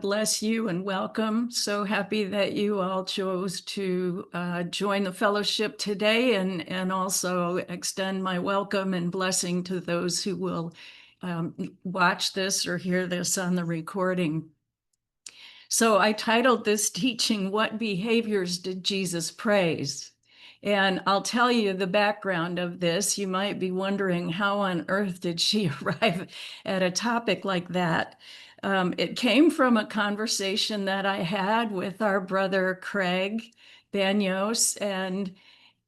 Bless you and welcome. So happy that you all chose to join the fellowship today, and also extend my welcome and blessing to those who will watch this or hear this on the recording. So I titled this teaching, What Behaviors Did Jesus Praise? And I'll tell you the background of this. You might be wondering, how on earth did she arrive at a topic like that? It came from a conversation that I had with our brother Craig Banyos, and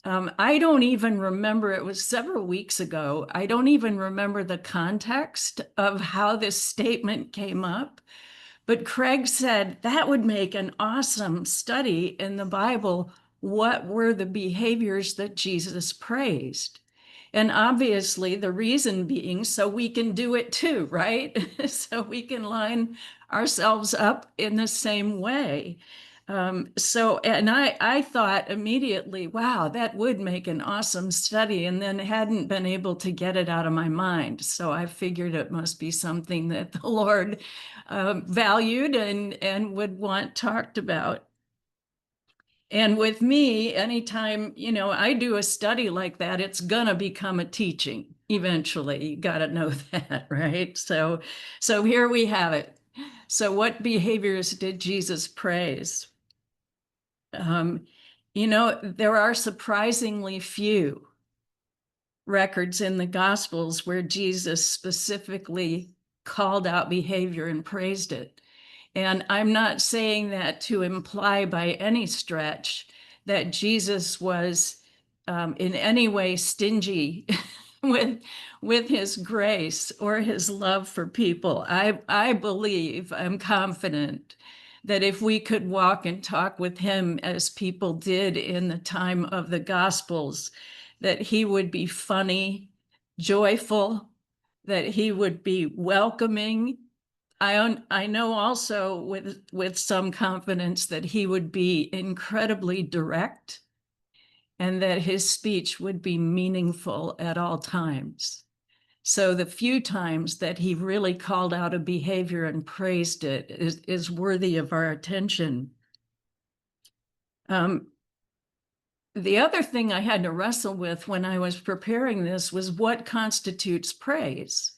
I don't even remember, it was several weeks ago. I don't even remember the context of how this statement came up. But Craig said that would make an awesome study in the Bible. What were the behaviors that Jesus praised? And obviously, the reason being so we can do it too, right? So we can line ourselves up in the same way. And I thought immediately, wow, that would make an awesome study, and then hadn't been able to get it out of my mind. So I figured it must be something that the Lord valued and would want talked about. And with me, anytime, I do a study like that, it's gonna become a teaching eventually. You got to know that, right? So here we have it. So what behaviors did Jesus praise? There are surprisingly few records in the Gospels where Jesus specifically called out behavior and praised it. And I'm not saying that to imply by any stretch that Jesus was in any way stingy with his grace or his love for people. I believe, I'm confident that if we could walk and talk with him as people did in the time of the Gospels, that he would be funny, joyful, that he would be welcoming. I know also with some confidence that he would be incredibly direct and that his speech would be meaningful at all times. So the few times that he really called out a behavior and praised it is worthy of our attention. The other thing I had to wrestle with when I was preparing this was what constitutes praise.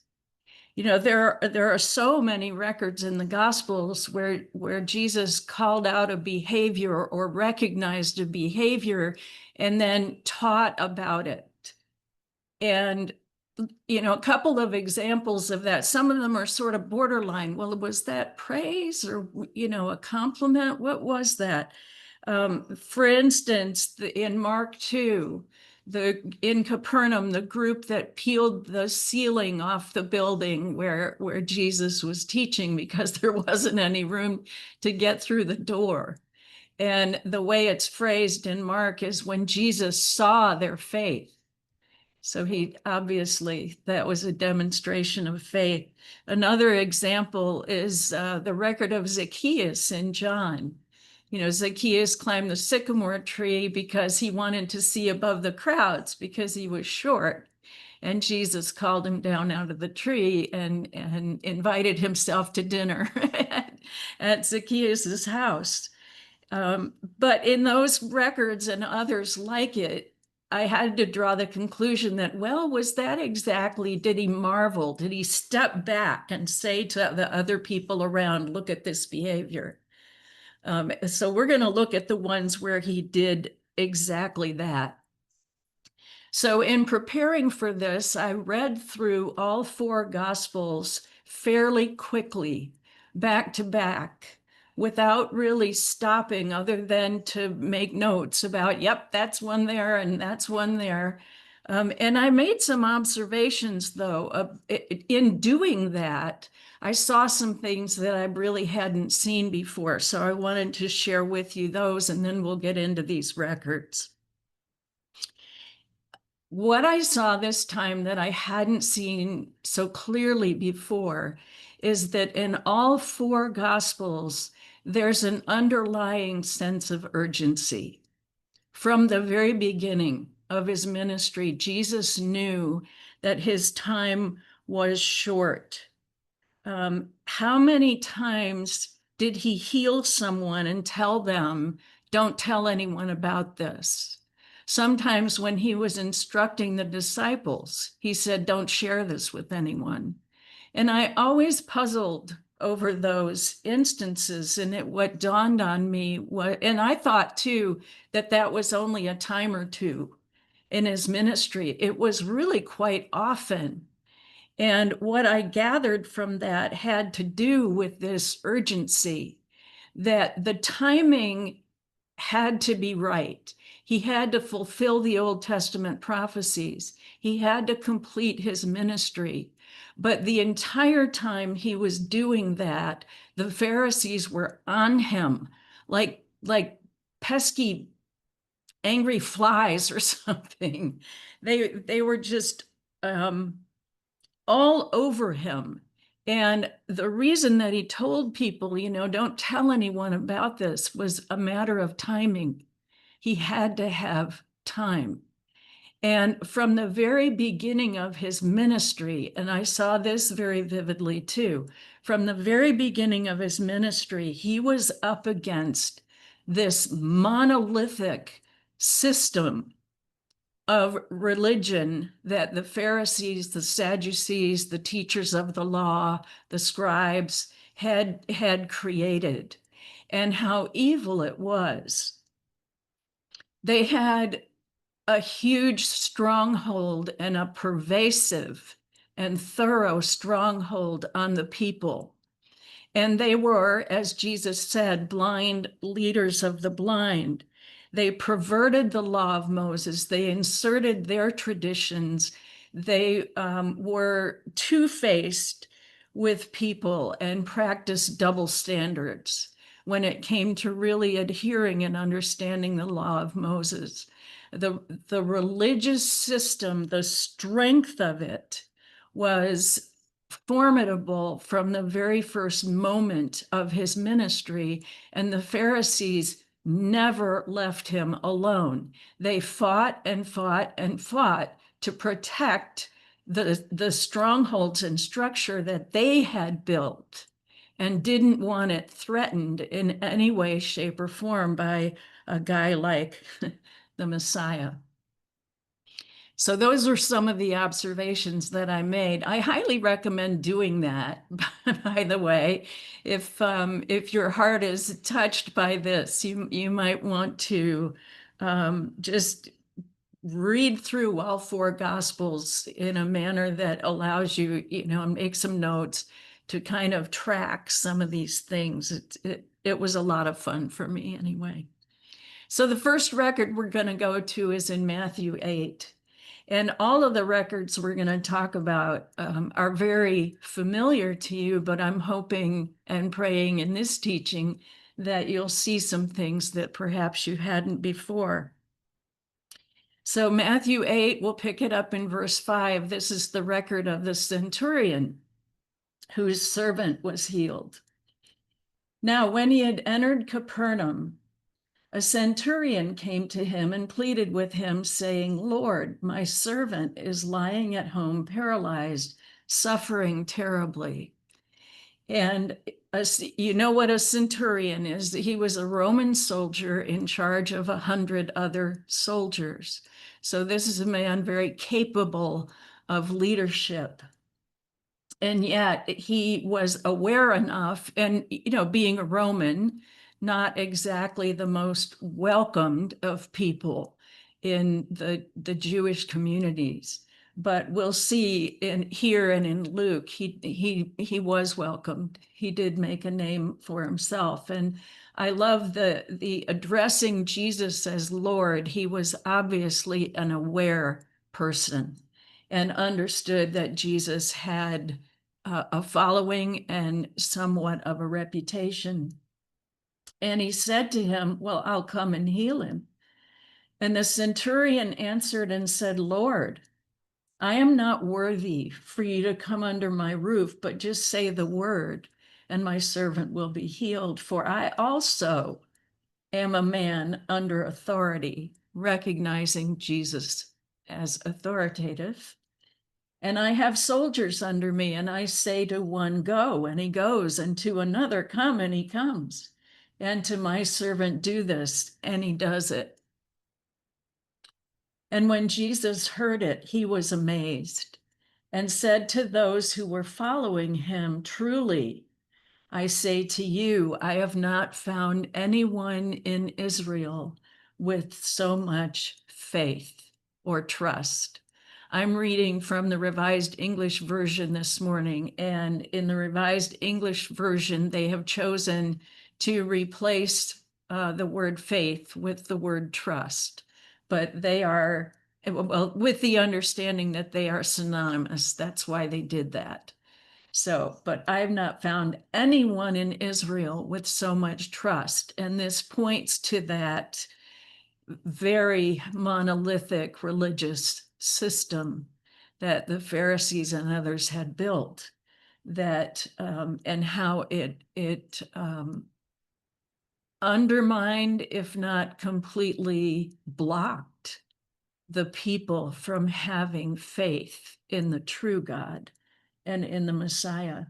There are so many records in the Gospels where Jesus called out a behavior or recognized a behavior and then taught about it. And a couple of examples of that. Some of them are sort of borderline. Well, was that praise or, a compliment? What was that? For instance, in Mark 2, in Capernaum, the group that peeled the ceiling off the building where Jesus was teaching because there wasn't any room to get through the door. And the way it's phrased in Mark is when Jesus saw their faith. So he obviously, that was a demonstration of faith. Another example is the record of Zacchaeus in John. Zacchaeus climbed the sycamore tree because he wanted to see above the crowds because he was short. And Jesus called him down out of the tree and invited himself to dinner at Zacchaeus's house. But in those records and others like it, I had to draw the conclusion that, well, was that exactly, did he marvel? Did he step back and say to the other people around, look at this behavior? So we're going to look at the ones where he did exactly that. So in preparing for this, I read through all four Gospels fairly quickly, back to back, without really stopping other than to make notes about, yep, that's one there and that's one there. And I made some observations, though. In doing that, I saw some things that I really hadn't seen before. So I wanted to share with you those, and then we'll get into these records. What I saw this time that I hadn't seen so clearly before is that in all four Gospels, there's an underlying sense of urgency. From the very beginning of his ministry, Jesus knew that his time was short. How many times did he heal someone and tell them, don't tell anyone about this? Sometimes when he was instructing the disciples, he said, don't share this with anyone. And I always puzzled over those instances. And what dawned on me was, and I thought too, that that was only a time or two in his ministry. It was really quite often. And what I gathered from that had to do with this urgency, that the timing had to be right. He had to fulfill the Old Testament prophecies. He had to complete his ministry. But the entire time he was doing that, the Pharisees were on him like pesky, angry flies or something. They were just all over him. And the reason that he told people, don't tell anyone about this was a matter of timing. He had to have time. And from the very beginning of his ministry, and I saw this very vividly too, from the very beginning of his ministry, he was up against this monolithic system of religion that the Pharisees, the Sadducees, the teachers of the law, the scribes had created, and how evil it was. They had a huge stronghold and a pervasive and thorough stronghold on the people. And they were, as Jesus said, blind leaders of the blind. They perverted the law of Moses. They inserted their traditions. They were two-faced with people and practiced double standards when it came to really adhering and understanding the law of Moses. The religious system, the strength of it was formidable from the very first moment of his ministry, and the Pharisees never left him alone. They fought and fought and fought to protect the strongholds and structure that they had built and didn't want it threatened in any way, shape, or form by a guy like the Messiah. So those are some of the observations that I made. I highly recommend doing that, by the way. If your heart is touched by this, you might want to just read through all four Gospels in a manner that allows you, make some notes to kind of track some of these things. It was a lot of fun for me anyway. So the first record we're going to go to is in Matthew 8. And all of the records we're going to talk about are very familiar to you, but I'm hoping and praying in this teaching that you'll see some things that perhaps you hadn't before. So Matthew 8, we'll pick it up in verse 5. This is the record of the centurion whose servant was healed. Now, when he had entered Capernaum, a centurion came to him and pleaded with him, saying, Lord, my servant is lying at home paralyzed, suffering terribly. And you know what a centurion is? He was a Roman soldier in charge of 100 other soldiers. So this is a man very capable of leadership. And yet he was aware enough, and being a Roman, not exactly the most welcomed of people in the Jewish communities. But we'll see in here and in Luke, he was welcomed. He did make a name for himself. And I love the addressing Jesus as Lord. He was obviously an aware person and understood that Jesus had a following and somewhat of a reputation. And he said to him, well, I'll come and heal him. And the centurion answered and said, Lord, I am not worthy for you to come under my roof, but just say the word, and my servant will be healed. For I also am a man under authority, recognizing Jesus as authoritative. And I have soldiers under me, and I say to one, go, and he goes, and to another, come, and he comes. And to my servant, do this, and he does it. And when Jesus heard it, he was amazed and said to those who were following him, truly, I say to you, I have not found anyone in Israel with so much faith or trust. I'm reading from the Revised English Version this morning, and in the Revised English Version, they have chosen to replace the word faith with the word trust. But they are, well, with the understanding that they are synonymous. That's why they did that. So, but I have not found anyone in Israel with so much trust. And this points to that very monolithic religious system that the Pharisees and others had built, that and how it undermined, if not completely blocked, the people from having faith in the true God and in the Messiah.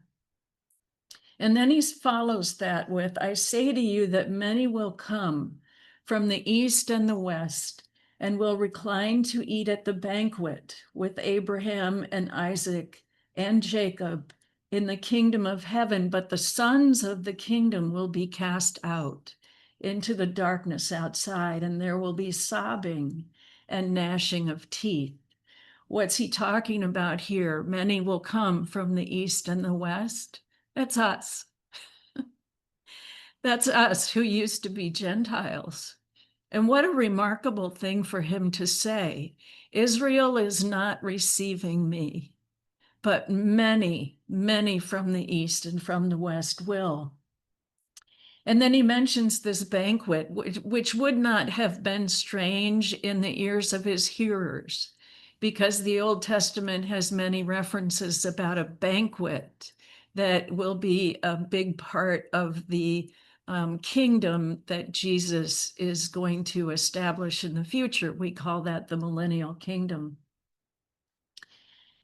And then he follows that with, I say to you that many will come from the east and the west and will recline to eat at the banquet with Abraham and Isaac and Jacob in the kingdom of heaven. But the sons of the kingdom will be cast out into the darkness outside, and there will be sobbing and gnashing of teeth. What's he talking about here? Many will come from the east and the west. That's us. That's us who used to be Gentiles. And what a remarkable thing for him to say. Israel is not receiving me, but many, many from the east and from the west will. And then he mentions this banquet, which would not have been strange in the ears of his hearers, because the Old Testament has many references about a banquet that will be a big part of the kingdom that Jesus is going to establish in the future. We call that the millennial kingdom.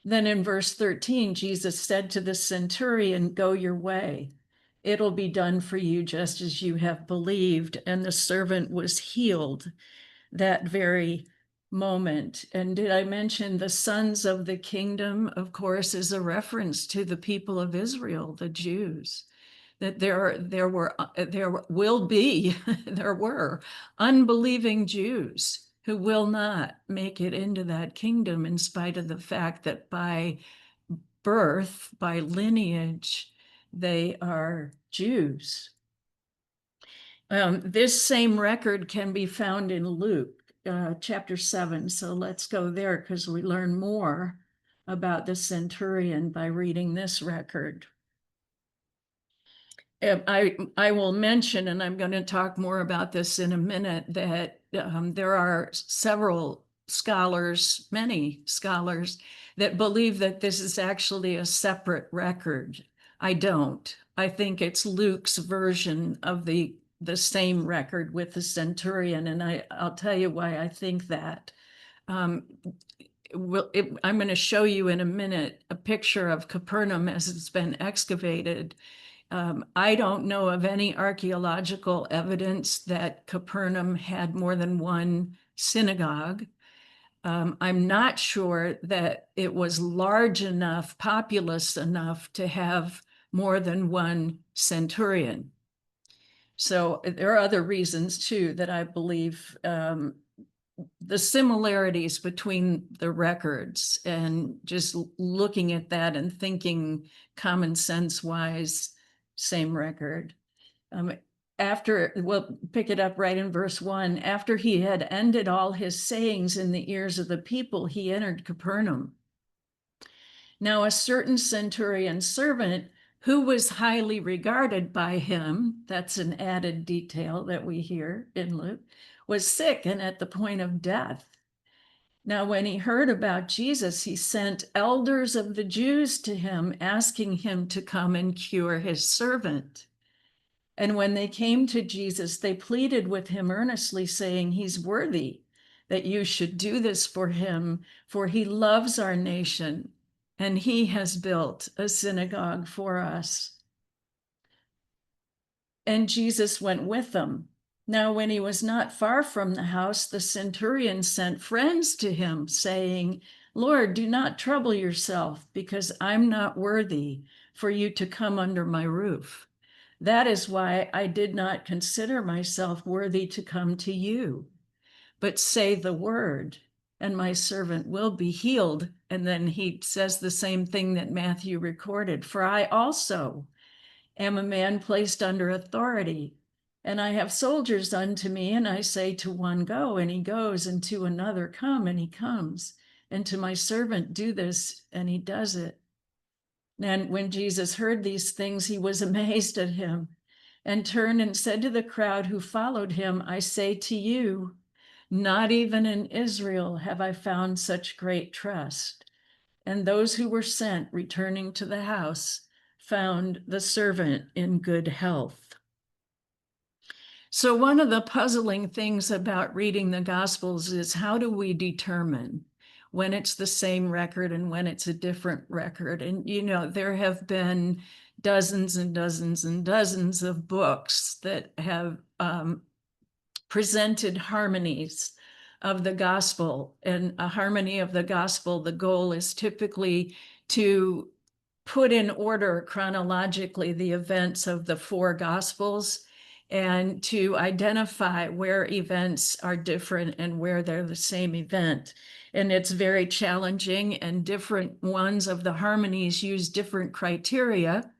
Then in verse 13, Jesus said to the centurion, go your way. It'll be done for you just as you have believed. And the servant was healed that very moment. And did I mention the sons of the kingdom, of course, is a reference to the people of Israel, the Jews, that there will be, there were unbelieving Jews who will not make it into that kingdom, in spite of the fact that by birth, by lineage, they are Jews. This same record can be found in Luke chapter 7. So let's go there, because we learn more about the centurion by reading this record. I will mention, and I'm going to talk more about this in a minute, that there are several scholars, many scholars, that believe that this is actually a separate record. I don't. I think it's Luke's version of the same record with the centurion, and I'll tell you why I think that. I'm going to show you in a minute a picture of Capernaum as it's been excavated. I don't know of any archaeological evidence that Capernaum had more than one synagogue. I'm not sure that it was large enough, populous enough to have more than one centurion. So there are other reasons too that I believe the similarities between the records, and just looking at that and thinking common sense wise, same record. We'll pick it up right in verse 1. After he had ended all his sayings in the ears of the people, he entered Capernaum. Now a certain centurion servant who was highly regarded by him, that's an added detail that we hear in Luke, was sick and at the point of death. Now, when he heard about Jesus, he sent elders of the Jews to him, asking him to come and cure his servant. And when they came to Jesus, they pleaded with him earnestly, saying, he's worthy that you should do this for him, for he loves our nation and he has built a synagogue for us. And Jesus went with them. Now, when he was not far from the house, the centurion sent friends to him, saying, Lord, do not trouble yourself, because I'm not worthy for you to come under my roof. That is why I did not consider myself worthy to come to you. But say the word, and my servant will be healed. And then he says the same thing that Matthew recorded. For I also am a man placed under authority, and I have soldiers unto me, and I say to one, go, and he goes, and to another, come, and he comes, and to my servant, do this, and he does it. And when Jesus heard these things, he was amazed at him, and turned and said to the crowd who followed him, I say to you, not even in Israel have I found such great trust. And those who were sent, returning to the house, found the servant in good health. So one of the puzzling things about reading the Gospels is, how do we determine when it's the same record and when it's a different record? And, there have been dozens and dozens and dozens of books that have presented harmonies of the gospel. And a harmony of the gospel, the goal is typically to put in order chronologically the events of the four gospels, and to identify where events are different and where they're the same event. And it's very challenging, and different ones of the harmonies use different criteria.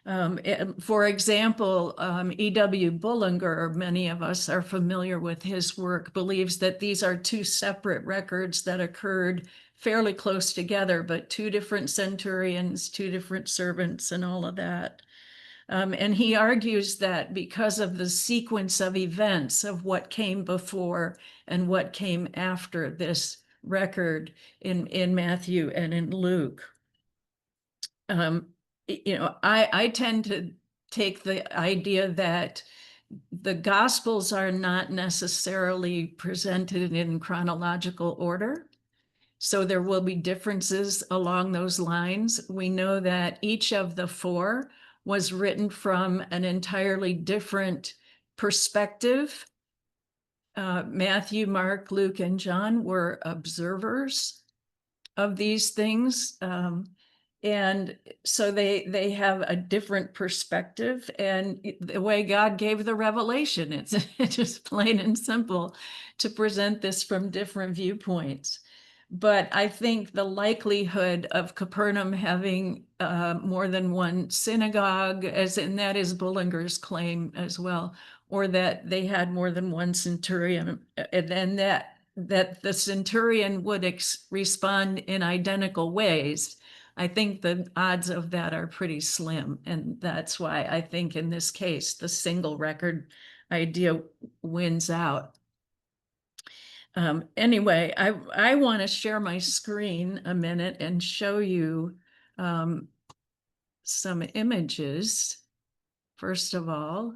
For example, E.W. Bullinger, many of us are familiar with his work, believes that these are two separate records that occurred fairly close together, but two different centurions, two different servants, and all of that. And he argues that because of the sequence of events of what came before and what came after this record in Matthew and in Luke, I tend to take the idea that the Gospels are not necessarily presented in chronological order. So there will be differences along those lines. We know that each of the four was written from an entirely different perspective. Matthew, Mark, Luke, and John were observers of these things. And so they have a different perspective, and the way God gave the revelation, it's just plain and simple to present this from different viewpoints. But I think the likelihood of Capernaum having more than one synagogue, and that is Bullinger's claim as well, or that they had more than one centurion, and then that the centurion would respond in identical ways, I think the odds of that are pretty slim. And that's why I think in this case, the single record idea wins out. Anyway, I want to share my screen a minute and show you some images. First of all,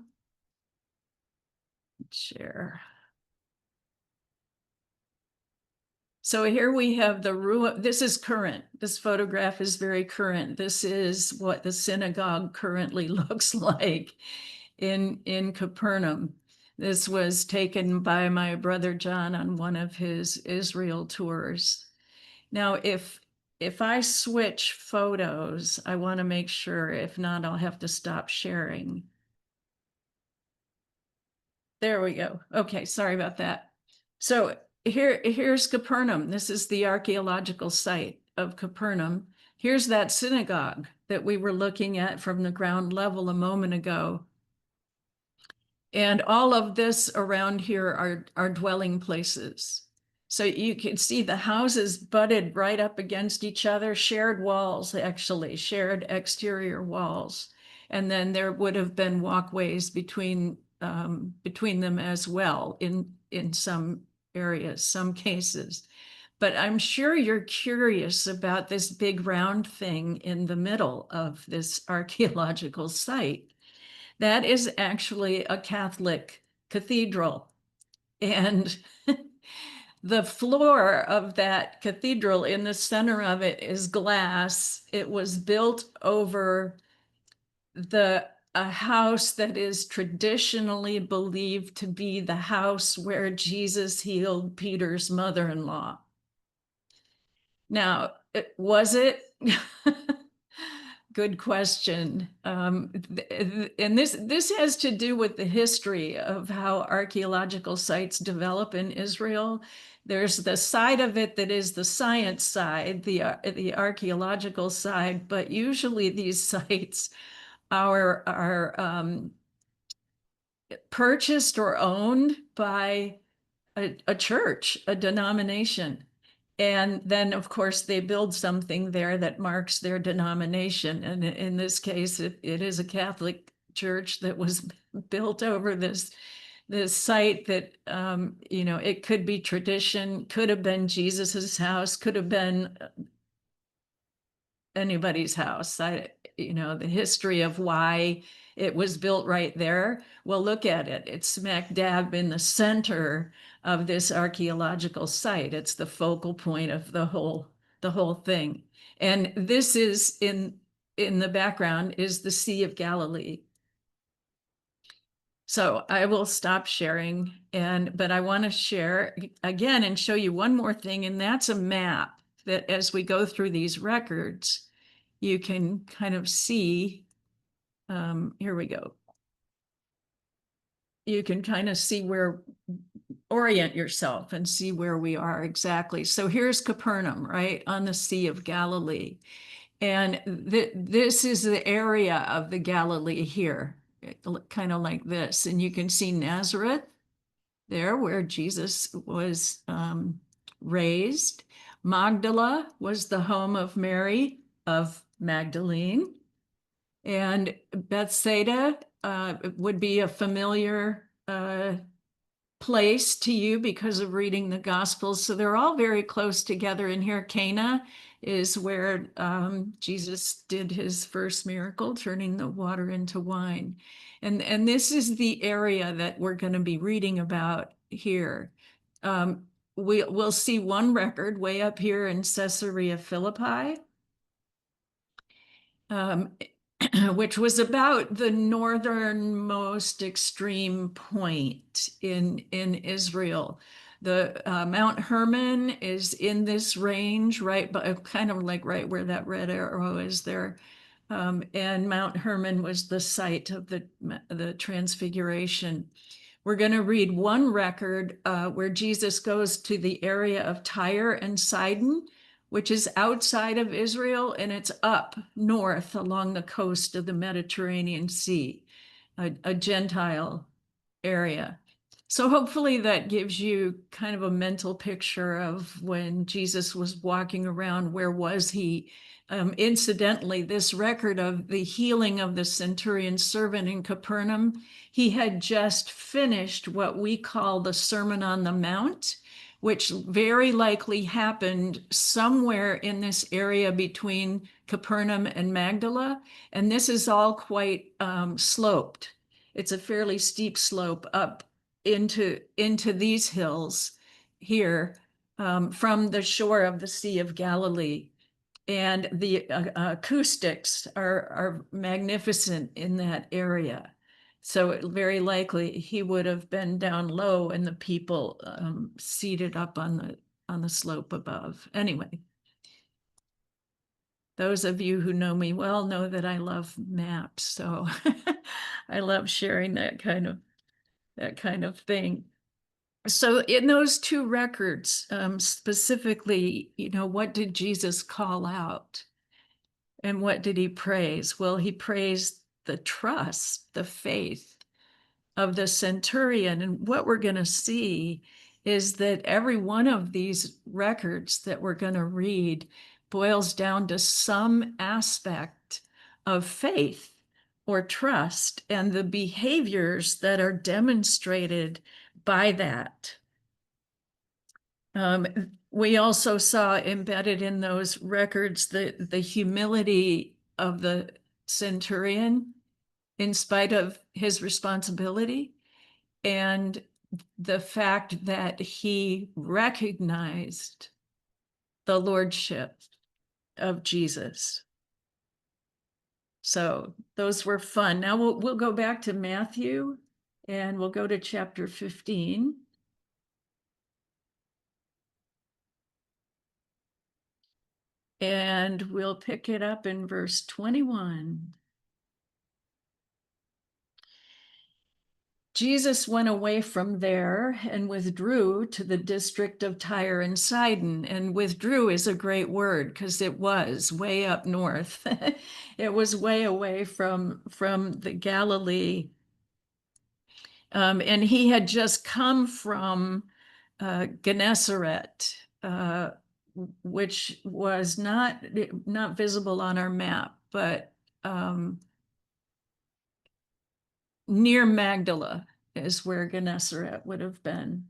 share. So here we have the ruin. This is current. This photograph is very current. This is what the synagogue currently looks like in Capernaum. This was taken by my brother John on one of his Israel tours. Now, if I switch photos, I want to make sure. If not, I'll have to stop sharing. There we go. Okay, sorry about that. So here's Capernaum. This is the archaeological site of Capernaum. Here's that synagogue that we were looking at from the ground level a moment ago. And all of this around here are dwelling places. So you can see the houses butted right up against each other, shared walls, actually, shared exterior walls. And then there would have been walkways between them as well in some areas, some cases. But I'm sure you're curious about this big round thing in the middle of this archaeological site. That is actually a Catholic cathedral. And The floor of that cathedral, in the center of it, is glass. It was built over a house that is traditionally believed to be the house where Jesus healed Peter's mother-in-law. Now, was it? Good question. And this has to do with the history of how archaeological sites develop in Israel. There's the side of it that is the science side, the archaeological side, but usually these sites are purchased or owned by a church, a denomination. And then, of course, they build something there that marks their denomination. And in this case, it is a Catholic church that was built over this site that, it could be tradition, could have been Jesus's house, could have been anybody's house. The history of why it was built right there. Well, look at it. It's smack dab in the center of this archaeological site. It's the focal point of the whole thing. And this is in the background is the Sea of Galilee. So I will stop sharing, but I want to share again and show you one more thing, and that's a map that as we go through these records, you can kind of see, here we go. You can kind of see orient yourself and see where we are exactly. So here's Capernaum, right, on the Sea of Galilee. And this is the area of the Galilee here, kind of like this. And you can see Nazareth there where Jesus was raised. Magdala was the home of Mary of Magdalene. And Bethsaida would be a familiar place to you because of reading the Gospels. So they're all very close together. And here, Cana is where Jesus did his first miracle, turning the water into wine. And this is the area that we're going to be reading about here. We'll see one record way up here in Caesarea Philippi, which was about the northernmost extreme point in Israel. The Mount Hermon is in this range, right, but kind of like right where that red arrow is there. And Mount Hermon was the site of the Transfiguration. We're going to read one record where Jesus goes to the area of Tyre and Sidon, which is outside of Israel, and it's up north along the coast of the Mediterranean Sea, a Gentile area. So hopefully that gives you kind of a mental picture of when Jesus was walking around, where was he? Incidentally, this record of the healing of the centurion servant in Capernaum, he had just finished what we call the Sermon on the Mount, which very likely happened somewhere in this area between Capernaum and Magdala. And this is all quite sloped. It's a fairly steep slope up into these hills here from the shore of the Sea of Galilee. And the acoustics are magnificent in that area. So very likely he would have been down low and the people seated up on the slope above. Anyway, those of you who know me well know that I love maps, so I love sharing that kind of thing. So in those two records, specifically, what did Jesus call out? And what did he praise? Well, he praised the trust, the faith of the centurion. And what we're going to see is that every one of these records that we're going to read boils down to some aspect of faith or trust and the behaviors that are demonstrated by that. We also saw embedded in those records the humility of the centurion in spite of his responsibility, and the fact that he recognized the lordship of Jesus. So those were fun. Now we'll go back to Matthew, and we'll go to chapter 15. And we'll pick it up in verse 21. Jesus went away from there and withdrew to the district of Tyre and Sidon. And withdrew is a great word because it was way up north. It was way away from the Galilee. And he had just come from Gennesaret, which was not visible on our map, but near Magdala is where Gennesaret would have been.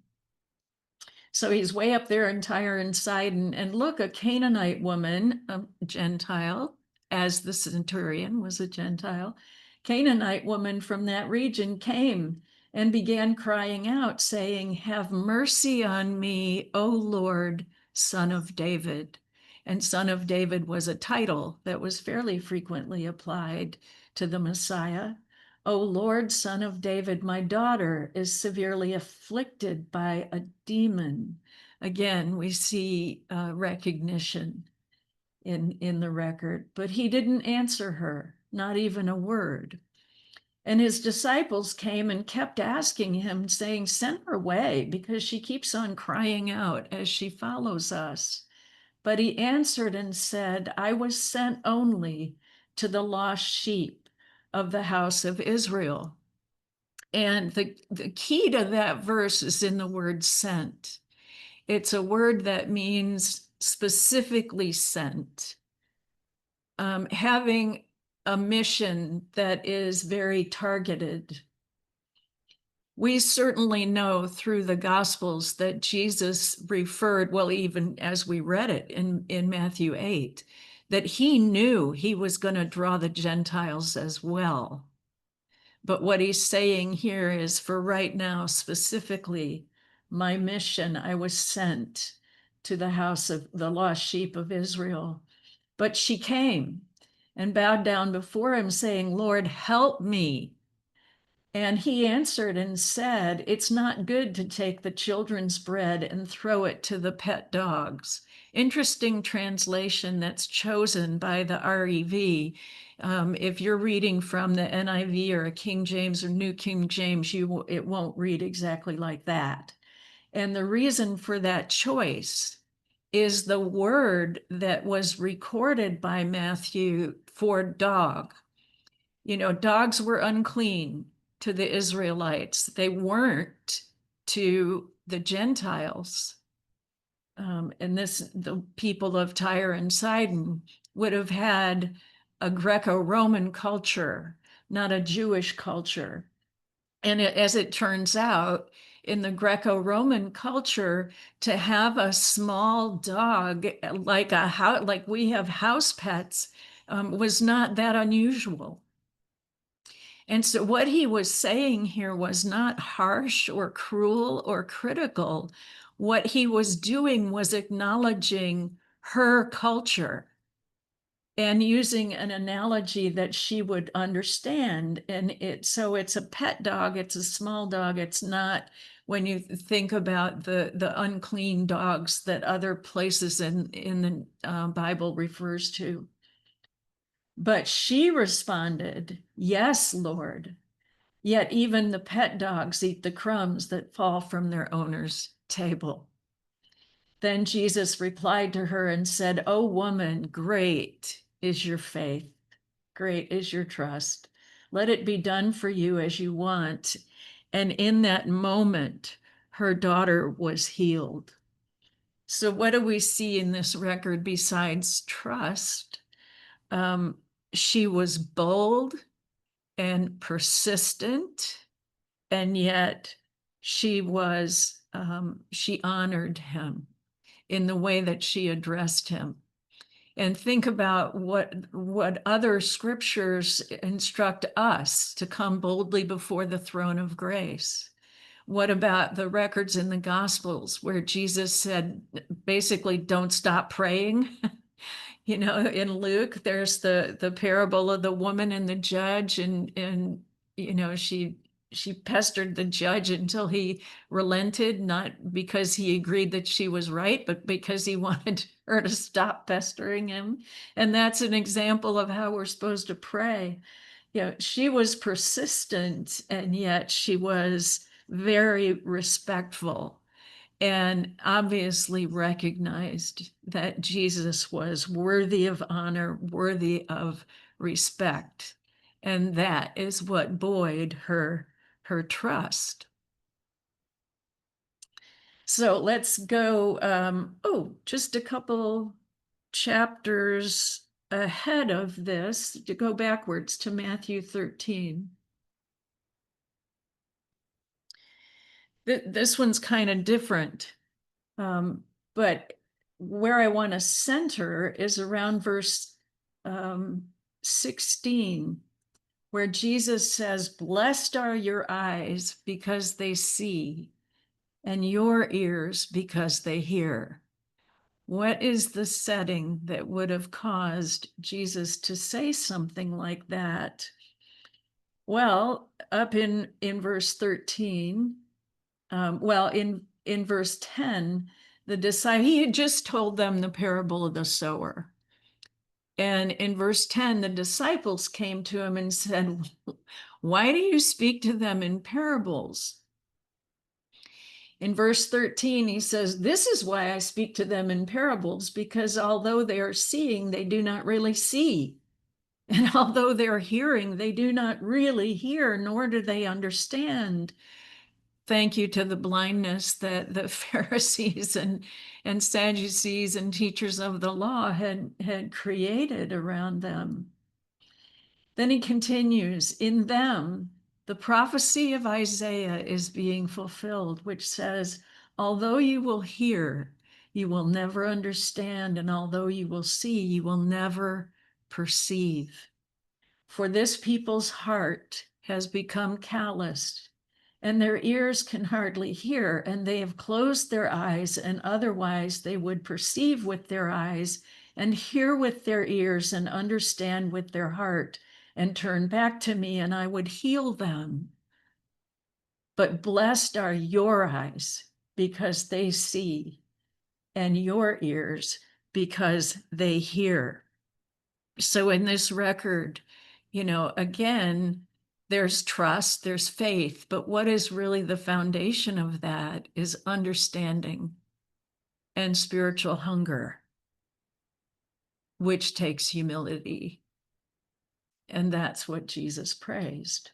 So he's way up there in Tyre and Sidon. And look, a Canaanite woman, a Gentile, as the centurion was a Gentile, Canaanite woman from that region came and began crying out, saying, "Have mercy on me, O Lord, Son of David." And Son of David was a title that was fairly frequently applied to the Messiah. "O Lord, Son of David, my daughter is severely afflicted by a demon." Again, we see recognition in the record, but he didn't answer her, not even a word. And his disciples came and kept asking him, saying, "Send her away, because she keeps on crying out as she follows us." But he answered and said, "I was sent only to the lost sheep of the house of Israel." And the key to that verse is in the word sent. It's a word that means specifically sent, having a mission that is very targeted. We certainly know through the Gospels that Jesus referred, well, even as we read it in Matthew 8, that he knew he was going to draw the Gentiles as well. But what he's saying here is, for right now, specifically, my mission, I was sent to the house of the lost sheep of Israel. But she came and bowed down before him, saying, "Lord, help me." And he answered and said, "It's not good to take the children's bread and throw it to the pet dogs." Interesting translation that's chosen by the REV. If you're reading from the NIV or a King James or New King James, it won't read exactly like that. And the reason for that choice is the word that was recorded by Matthew for dog. You know, dogs were unclean to the Israelites. They weren't to the Gentiles. And the people of Tyre and Sidon would have had a Greco-Roman culture, not a Jewish culture. And as it turns out, in the Greco-Roman culture, to have a small dog like we have house pets was not that unusual. And so what he was saying here was not harsh or cruel or critical. What he was doing was acknowledging her culture and using an analogy that she would understand. And so it's a pet dog, it's a small dog. It's not, when you think about the unclean dogs that other places in the Bible refers to. But she responded, "Yes, Lord. Yet even the pet dogs eat the crumbs that fall from their owner's table." Then Jesus replied to her and said, "O woman, great is your faith. Great is your trust. Let it be done for you as you want." And in that moment, her daughter was healed. So what do we see in this record besides trust? She was bold and persistent, and yet she honored him in the way that she addressed him. And think about what other scriptures instruct us to come boldly before the throne of grace. What about the records in the Gospels where Jesus said, basically, don't stop praying? In Luke, there's the parable of the woman and the judge, and she pestered the judge until he relented, not because he agreed that she was right, but because he wanted her to stop pestering him. And that's an example of how we're supposed to pray. She was persistent, and yet she was very respectful and obviously recognized that Jesus was worthy of honor, worthy of respect. And that is what buoyed her trust. So let's go, just a couple chapters ahead of this, to go backwards to Matthew 13. This one's kind of different, but where I want to center is around verse 16, where Jesus says, "Blessed are your eyes because they see, and your ears because they hear." What is the setting that would have caused Jesus to say something like that? Well, up in verse 13, in verse 10, he had just told them the parable of the sower. And in verse 10, the disciples came to him and said, "Why do you speak to them in parables?" In verse 13, he says, "This is why I speak to them in parables, because although they are seeing, they do not really see. And although they're hearing, they do not really hear, nor do they understand." Thank you to the blindness that the Pharisees and Sadducees and teachers of the law had created around them. Then he continues, "In them, the prophecy of Isaiah is being fulfilled, which says, although you will hear, you will never understand, and although you will see, you will never perceive. For this people's heart has become calloused, and their ears can hardly hear, and they have closed their eyes, and otherwise they would perceive with their eyes, and hear with their ears, and understand with their heart, and turn back to me, and I would heal them. But blessed are your eyes, because they see, and your ears, because they hear." So in this record, again, there's trust, there's faith, but what is really the foundation of that is understanding and spiritual hunger, which takes humility. And that's what Jesus praised.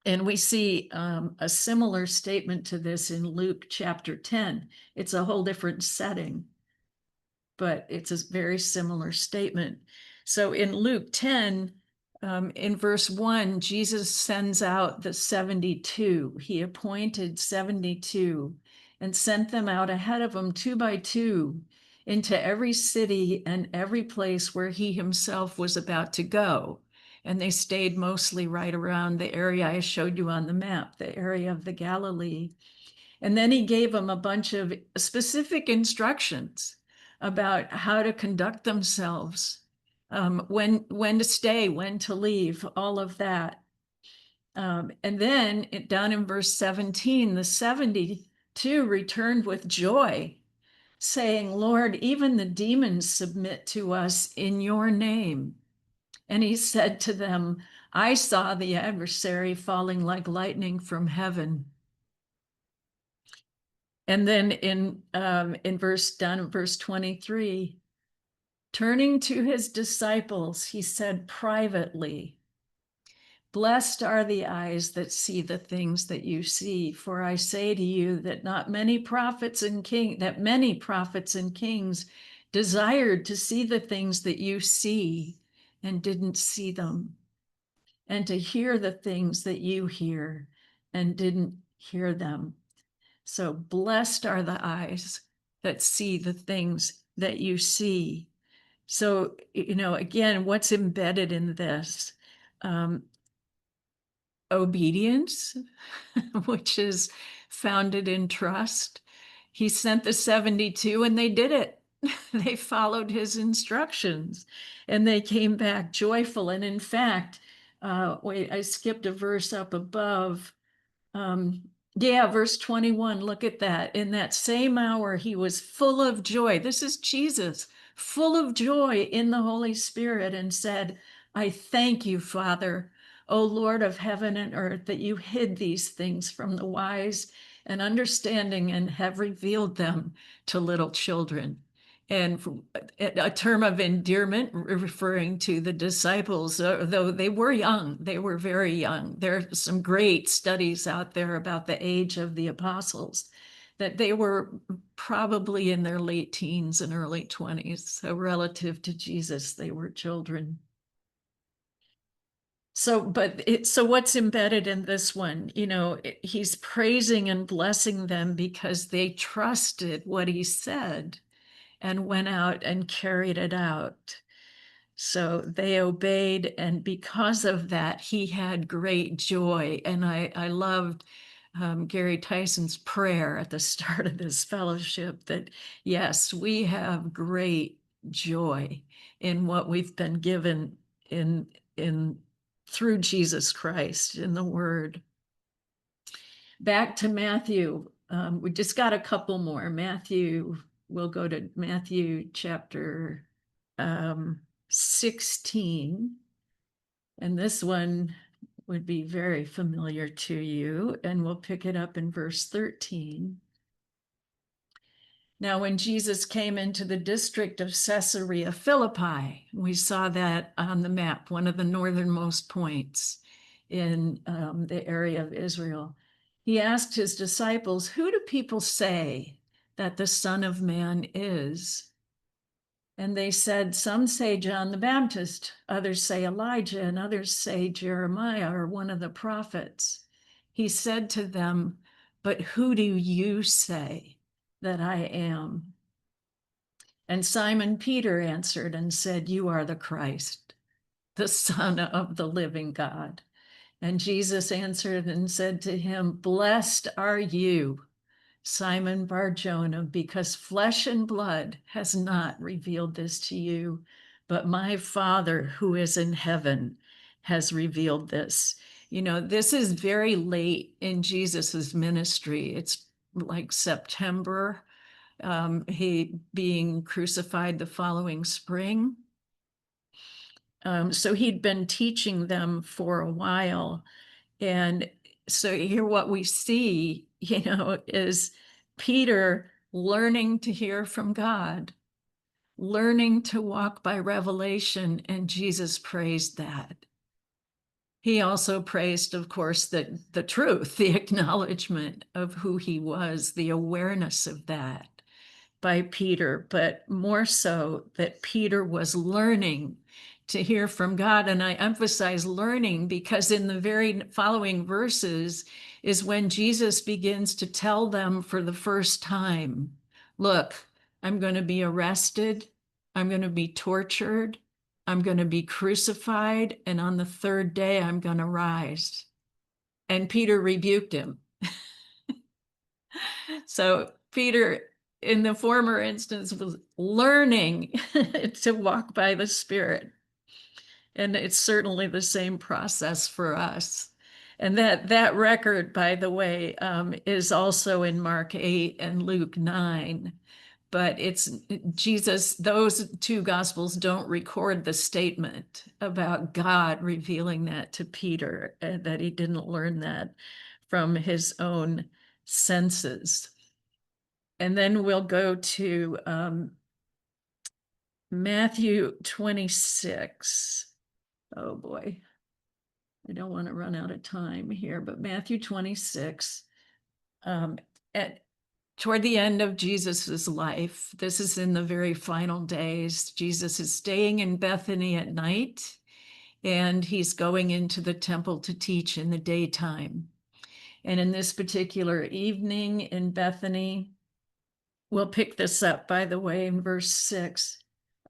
And we see a similar statement to this in Luke chapter 10. It's a whole different setting, but it's a very similar statement. So in Luke 10, in verse 1, Jesus sends out the 72. He appointed 72 and sent them out ahead of him 2 by 2 into every city and every place where he himself was about to go. And they stayed mostly right around the area I showed you on the map, the area of the Galilee. And then he gave them a bunch of specific instructions about how to conduct themselves, when to stay, when to leave, all of that. And then down in verse 17, the 72 returned with joy, saying, "Lord, even the demons submit to us in your name." And he said to them, "I saw the adversary falling like lightning from heaven." And then in verse 23, turning to his disciples, he said privately, "Blessed are the eyes that see the things that you see, for I say to you that many prophets and kings desired to see the things that you see and didn't see them, and to hear the things that you hear and didn't hear them." So blessed are the eyes that see the things that you see. So, again, what's embedded in this? obedience, which is founded in trust. He sent the 72 and they did it. They followed his instructions and they came back joyful. And in fact, wait, I skipped a verse up above. Yeah, verse 21, look at that. In that same hour, he was full of joy. This is Jesus, full of joy in the Holy Spirit, and said, I thank you, Father, O Lord of heaven and earth, that you hid these things from the wise and understanding and have revealed them to little children. And a term of endearment referring to the disciples, though they were young, they were very young. There are some great studies out there about the age of the apostles, that they were probably in their late teens and early 20s. So relative to Jesus, they were children. So what's embedded in this one? He's praising and blessing them because they trusted what he said and went out and carried it out. So they obeyed, and because of that, he had great joy. And I loved Gary Tyson's prayer at the start of this fellowship that, yes, we have great joy in what we've been given in through Jesus Christ in the Word. Back to Matthew. We just got a couple more. We'll go to Matthew chapter 16. And this one would be very familiar to you. And we'll pick it up in verse 13. Now, when Jesus came into the district of Caesarea Philippi, we saw that on the map, one of the northernmost points in the area of Israel. He asked his disciples, who do people say that the Son of Man is? And they said, some say John the Baptist, others say Elijah, and others say Jeremiah or one of the prophets. He said to them, but who do you say that I am? And Simon Peter answered and said, you are the Christ, the Son of the living God. And Jesus answered and said to him, blessed are you, Simon Bar-Jonah, because flesh and blood has not revealed this to you, but my Father who is in heaven has revealed this. This is very late in Jesus's ministry. It's like September, he being crucified the following spring. So he'd been teaching them for a while. And so here what we see, is Peter learning to hear from God, learning to walk by revelation, and Jesus praised that. He also praised, of course, the truth, the acknowledgement of who he was, the awareness of that by Peter, but more so that Peter was learning to hear from God. And I emphasize learning because in the very following verses is when Jesus begins to tell them for the first time, look, I'm going to be arrested. I'm going to be tortured. I'm going to be crucified. And on the third day, I'm going to rise. And Peter rebuked him. So Peter, in the former instance, was learning to walk by the Spirit. And it's certainly the same process for us. And that record, by the way, is also in Mark 8 and Luke 9. But it's Jesus, those two gospels don't record the statement about God revealing that to Peter, that he didn't learn that from his own senses. And then we'll go to Matthew 26. Oh boy, I don't want to run out of time here, but Matthew 26, toward the end of Jesus's life, this is in the very final days, Jesus is staying in Bethany at night, and he's going into the temple to teach in the daytime. And in this particular evening in Bethany, we'll pick this up, by the way, in verse 6.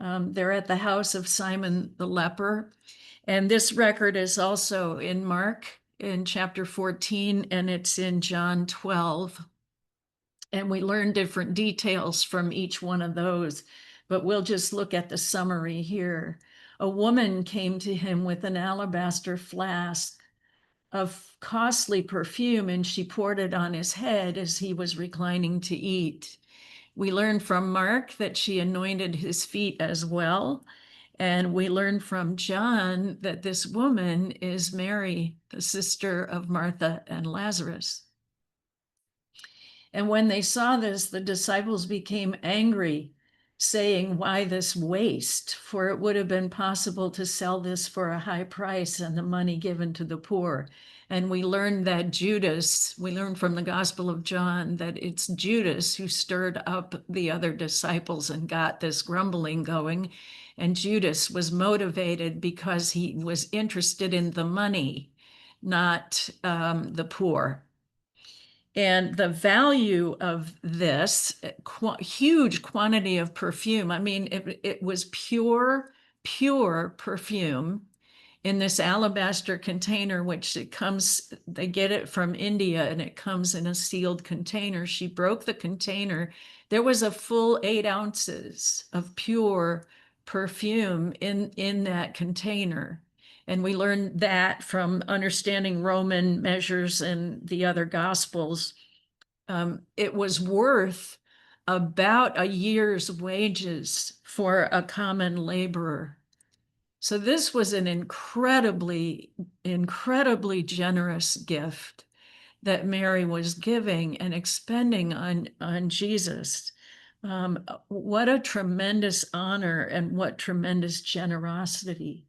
They're at the house of Simon the leper. And this record is also in Mark in chapter 14, and it's in John 12. And we learn different details from each one of those, but we'll just look at the summary here. A woman came to him with an alabaster flask of costly perfume, and she poured it on his head as he was reclining to eat. We learn from Mark that she anointed his feet as well. And we learn from John that this woman is Mary, the sister of Martha and Lazarus. And when they saw this, the disciples became angry, saying, "Why this waste? For it would have been possible to sell this for a high price and the money given to the poor." And we learned that Judas, we learned from the Gospel of John that it's Judas who stirred up the other disciples and got this grumbling going. And Judas was motivated because he was interested in the money, not the poor. And the value of this huge quantity of perfume, I mean, it was pure perfume in this alabaster container, which they get it from India and it comes in a sealed container. She broke the container. There was a full 8 ounces of pure perfume in that container. And we learned that from understanding Roman measures and the other Gospels. It was worth about a year's wages for a common laborer. So this was an incredibly, incredibly generous gift that Mary was giving and expending on Jesus. What a tremendous honor and what tremendous generosity.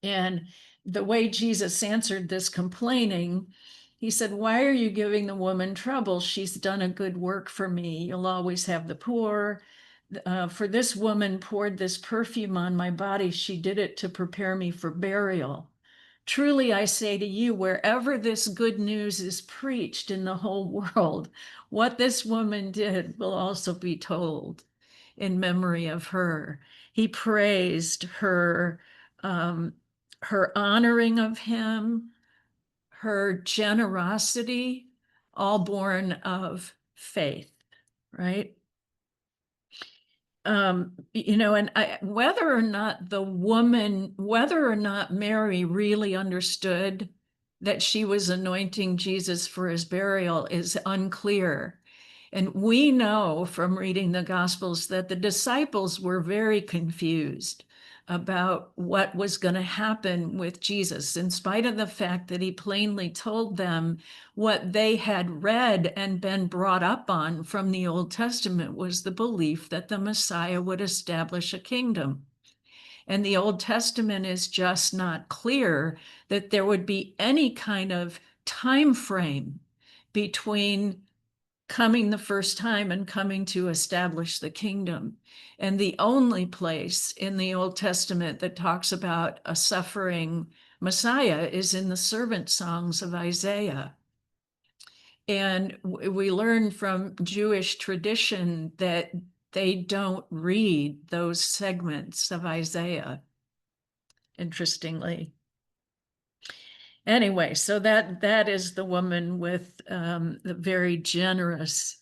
And the way Jesus answered this complaining, he said, "Why are you giving the woman trouble? She's done a good work for me. You'll always have the poor. For this woman poured this perfume on my body. She did it to prepare me for burial. Truly, I say to you, wherever this good news is preached in the whole world, what this woman did will also be told in memory of her." He praised her honoring of him, her generosity, all born of faith, right? And whether or not Mary really understood that she was anointing Jesus for his burial is unclear. And we know from reading the Gospels that the disciples were very confused about what was going to happen with Jesus, in spite of the fact that he plainly told them what they had read and been brought up on from the Old Testament was the belief that the Messiah would establish a kingdom. And the Old Testament is just not clear that there would be any kind of time frame between coming the first time and coming to establish the kingdom. And the only place in the Old Testament that talks about a suffering Messiah is in the servant songs of Isaiah. And we learn from Jewish tradition that they don't read those segments of Isaiah, interestingly. Anyway, so that is the woman with the very generous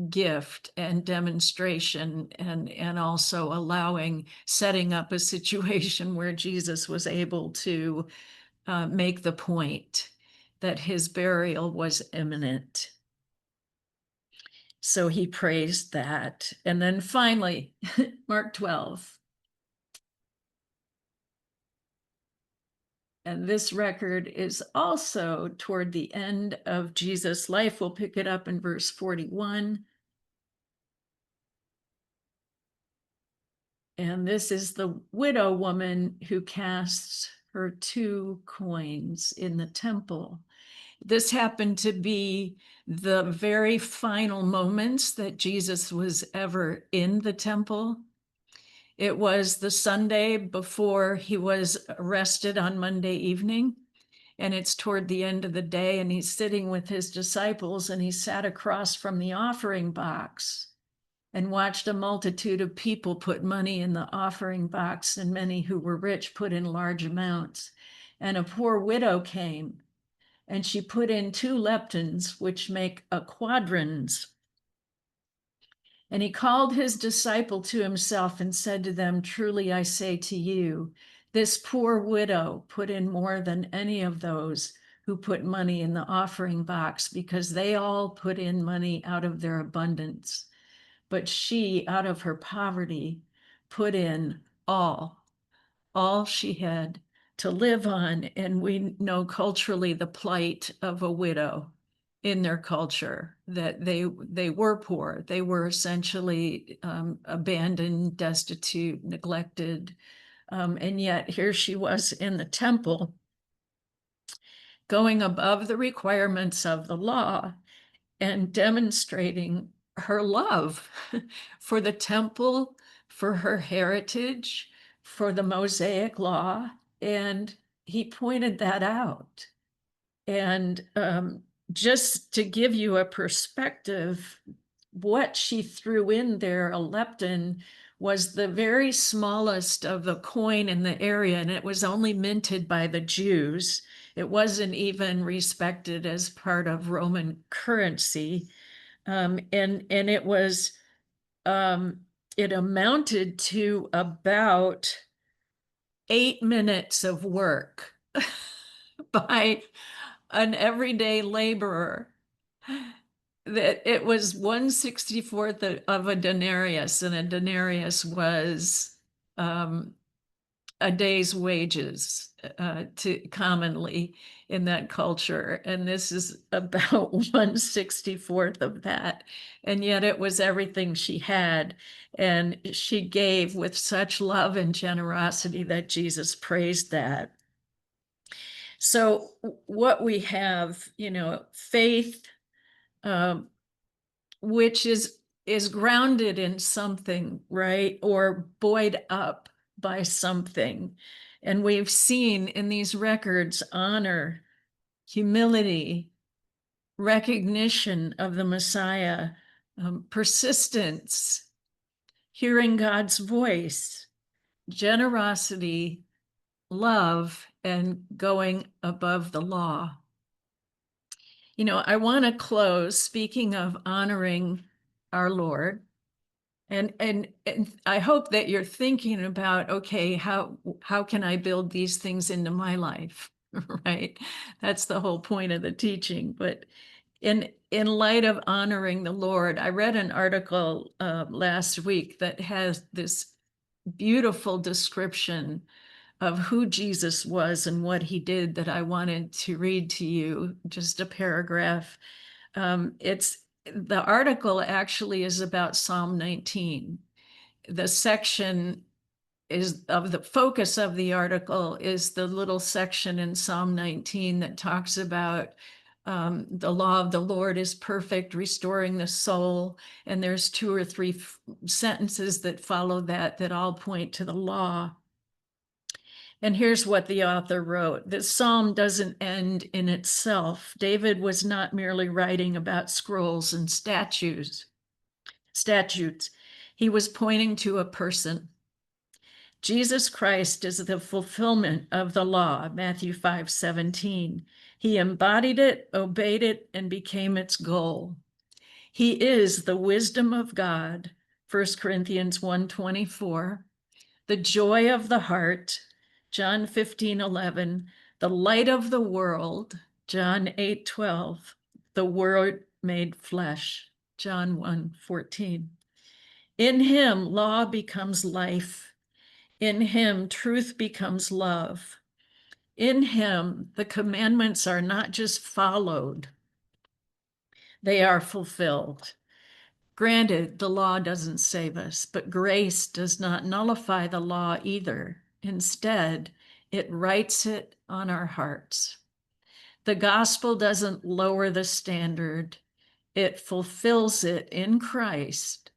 gift and demonstration, and also setting up a situation where Jesus was able to make the point that his burial was imminent. So he praised that. And then finally, Mark 12. And this record is also toward the end of Jesus' life. We'll pick it up in verse 41. And this is the widow woman who casts her 2 coins in the temple. This happened to be the very final moments that Jesus was ever in the temple. It was the Sunday before he was arrested on Monday evening, and it's toward the end of the day, and he's sitting with his disciples, and he sat across from the offering box and watched a multitude of people put money in the offering box, and many who were rich put in large amounts. and a poor widow came, and she put in 2 leptons, which make a quadrans. And he called his disciple to himself and said to them, truly I say to you, this poor widow put in more than any of those who put money in the offering box, because they all put in money out of their abundance. But she, out of her poverty, put in all she had to live on. And we know culturally the plight of a widow in their culture, that they were poor. They were essentially abandoned, destitute, neglected. And yet here she was in the temple, going above the requirements of the law and demonstrating her love for the temple, for her heritage, for the Mosaic law. And he pointed that out. And just to give you a perspective, what she threw in there, a lepton, was the very smallest of the coin in the area, and it was only minted by the Jews. It wasn't even respected as part of Roman currency. And it was, it amounted to about 8 minutes of work by an everyday laborer. That it was 1/64 of a denarius, and a denarius was a day's wages to commonly in that culture. And this is about 1/64 of that. And yet it was everything she had. And she gave with such love and generosity that Jesus praised that. So what we have, faith, which is grounded in something, right? Or buoyed up by something. And we've seen in these records honor, humility, recognition of the Messiah, persistence, hearing God's voice, generosity, love, and going above the law. I want to close speaking of honoring our Lord. And I hope that you're thinking about, okay, how can I build these things into my life, right? That's the whole point of the teaching. But in light of honoring the Lord, I read an article last week that has this beautiful description of who Jesus was and what he did that I wanted to read to you, just a paragraph. The article actually is about Psalm 19. The section is of the focus of the article is the little section in Psalm 19 that talks about the law of the Lord is perfect, restoring the soul. And there's 2 or 3 sentences that follow that all point to the law. And here's what the author wrote. This psalm doesn't end in itself. David was not merely writing about scrolls and statutes. He was pointing to a person. Jesus Christ is the fulfillment of the law, Matthew 5:17. He embodied it, obeyed it, and became its goal. He is the wisdom of God, 1 Corinthians 1:24, the joy of the heart, John 15:11, the light of the world, John 8:12, the Word made flesh, John 1:14. In him, law becomes life. In him, truth becomes love. In him, the commandments are not just followed, they are fulfilled. Granted, the law doesn't save us, but grace does not nullify the law either. Instead, it writes it on our hearts. The gospel doesn't lower the standard, it fulfills it in Christ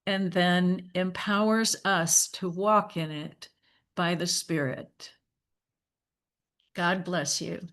and then empowers us to walk in it by the Spirit. God bless you.